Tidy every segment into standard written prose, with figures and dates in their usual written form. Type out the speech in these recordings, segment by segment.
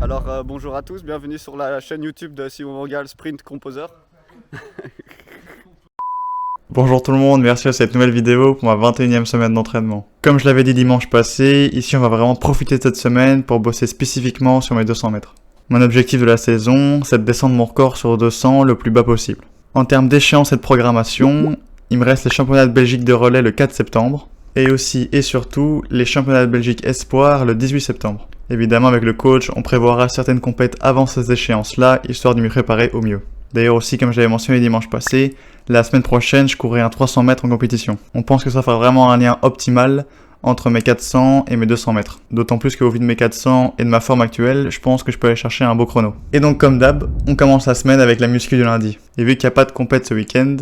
Alors bonjour à tous, bienvenue sur la chaîne YouTube de Simon Mangal Sprint Composer. Bonjour tout le monde, merci à cette nouvelle vidéo pour ma 21e semaine d'entraînement. Comme je l'avais dit dimanche passé, ici on va vraiment profiter de cette semaine pour bosser spécifiquement sur mes 200 mètres. Mon objectif de la saison, c'est de descendre mon record sur 200 le plus bas possible. En termes d'échéance et de programmation, il me reste les championnats de Belgique de relais le 4 septembre et aussi et surtout les championnats de Belgique Espoir le 18 septembre. Évidemment avec le coach, on prévoira certaines compètes avant ces échéances-là, histoire de m'y préparer au mieux. D'ailleurs aussi, comme j'avais mentionné dimanche passé, la semaine prochaine, je courrai un 300 mètres en compétition. On pense que ça fera vraiment un lien optimal entre mes 400 et mes 200 mètres. D'autant plus qu'au vu de mes 400 et de ma forme actuelle, je pense que je peux aller chercher un beau chrono. Et donc comme d'hab, on commence la semaine avec la muscu du lundi. Et vu qu'il n'y a pas de compète ce week-end,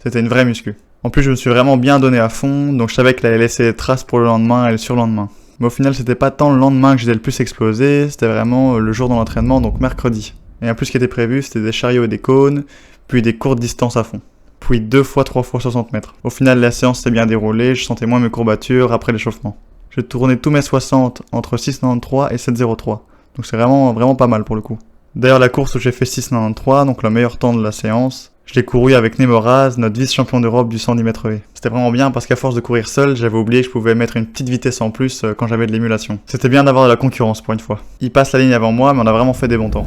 c'était une vraie muscu. En plus, je me suis vraiment bien donné à fond, donc je savais qu'elle allait laisser des traces pour le lendemain et le surlendemain. Mais au final, c'était pas tant le lendemain que j'étais le plus explosé, c'était vraiment le jour de l'entraînement, donc mercredi. Et en plus, ce qui était prévu, c'était des chariots et des cônes, puis des courtes distances à fond. Puis 2 fois 3 fois 60 mètres. Au final, la séance s'est bien déroulée, je sentais moins mes courbatures après l'échauffement. J'ai tourné tous mes 60 entre 6,93 et 7,03. Donc c'est vraiment pas mal pour le coup. D'ailleurs, la course où j'ai fait 6,93, donc le meilleur temps de la séance, je l'ai couru avec Nemoraz, notre vice-champion d'Europe du 110 mètres haies. C'était vraiment bien parce qu'à force de courir seul, j'avais oublié que je pouvais mettre une petite vitesse en plus quand j'avais de l'émulation. C'était bien d'avoir de la concurrence pour une fois. Il passe la ligne avant moi, mais on a vraiment fait des bons temps.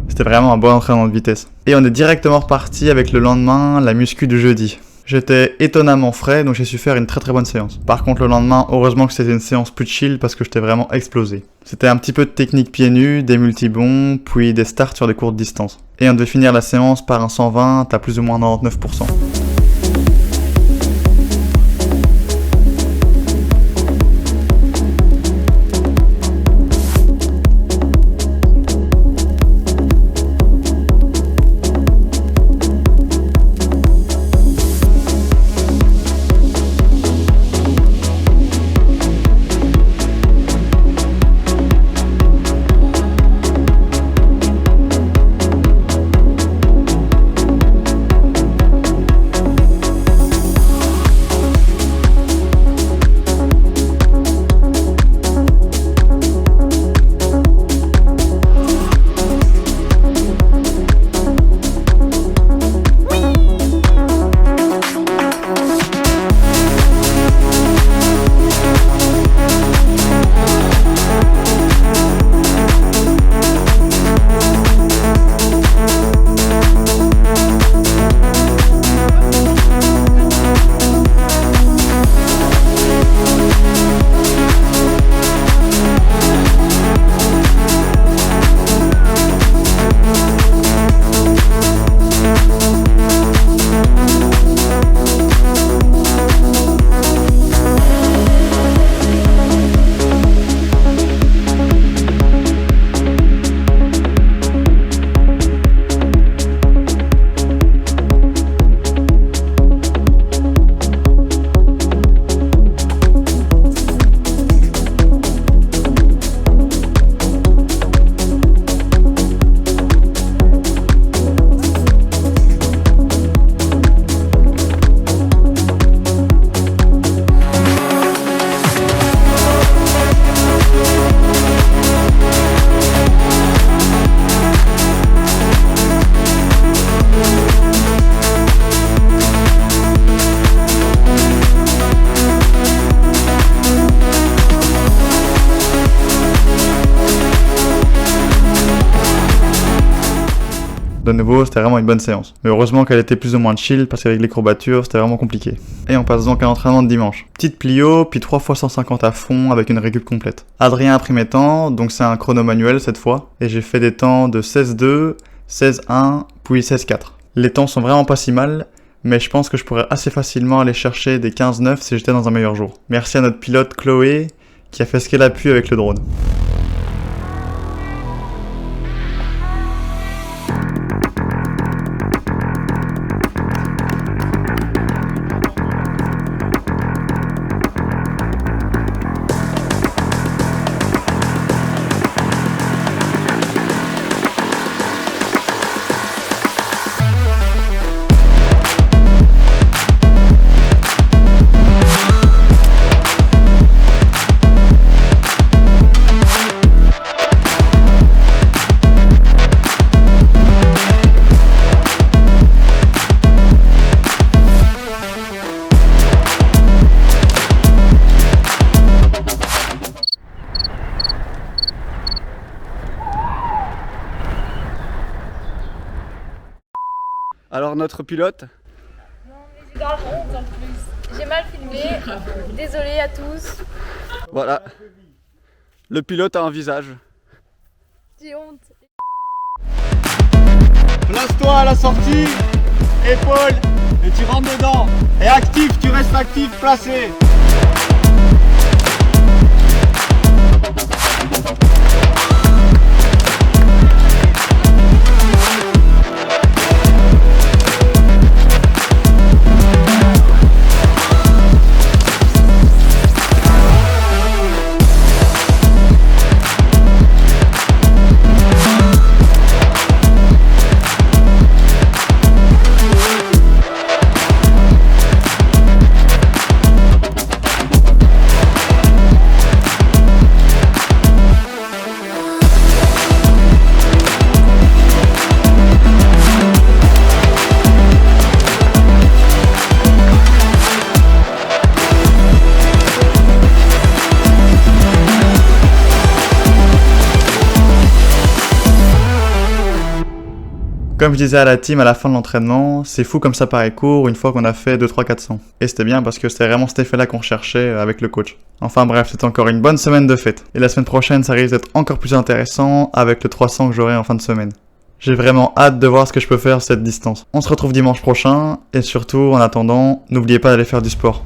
C'était vraiment un bon entraînement de vitesse. Et on est directement reparti avec le lendemain, la muscu du jeudi. J'étais étonnamment frais, donc j'ai su faire une très bonne séance. Par contre, le lendemain, heureusement que c'était une séance plus chill parce que j'étais vraiment explosé. C'était un petit peu de technique pieds nus, des multibons, puis des starts sur des courtes distances. Et on devait finir la séance par un 120 à plus ou moins 99%. De nouveau, c'était vraiment une bonne séance. Mais heureusement qu'elle était plus ou moins chill parce qu'avec les courbatures, c'était vraiment compliqué. Et on passe donc à l'entraînement de dimanche. Petite plio, puis 3 fois 150 à fond avec une récup complète. Adrien a pris mes temps, donc c'est un chrono manuel cette fois. Et j'ai fait des temps de 16-2, 16-1, puis 16-4. Les temps sont vraiment pas si mal, mais je pense que je pourrais assez facilement aller chercher des 15-9 si j'étais dans un meilleur jour. Merci à notre pilote Chloé qui a fait ce qu'elle a pu avec le drone. Alors notre pilote, Non, mais j'ai grave honte en plus. J'ai mal filmé. Désolée à tous. voilà. Le pilote a un visage. J'ai honte. Place-toi à la sortie, épaule, et tu rentres dedans. Et actif, tu restes actif, placé. Comme je disais à la team à la fin de l'entraînement, c'est fou comme ça paraît court une fois qu'on a fait 2-3-400. Et c'était bien parce que c'était vraiment cet effet-là qu'on recherchait avec le coach. Enfin bref, c'était encore une bonne semaine de fête. Et la semaine prochaine, ça risque d'être encore plus intéressant avec le 300 que j'aurai en fin de semaine. J'ai vraiment hâte de voir ce que je peux faire cette distance. On se retrouve dimanche prochain et surtout, en attendant, n'oubliez pas d'aller faire du sport.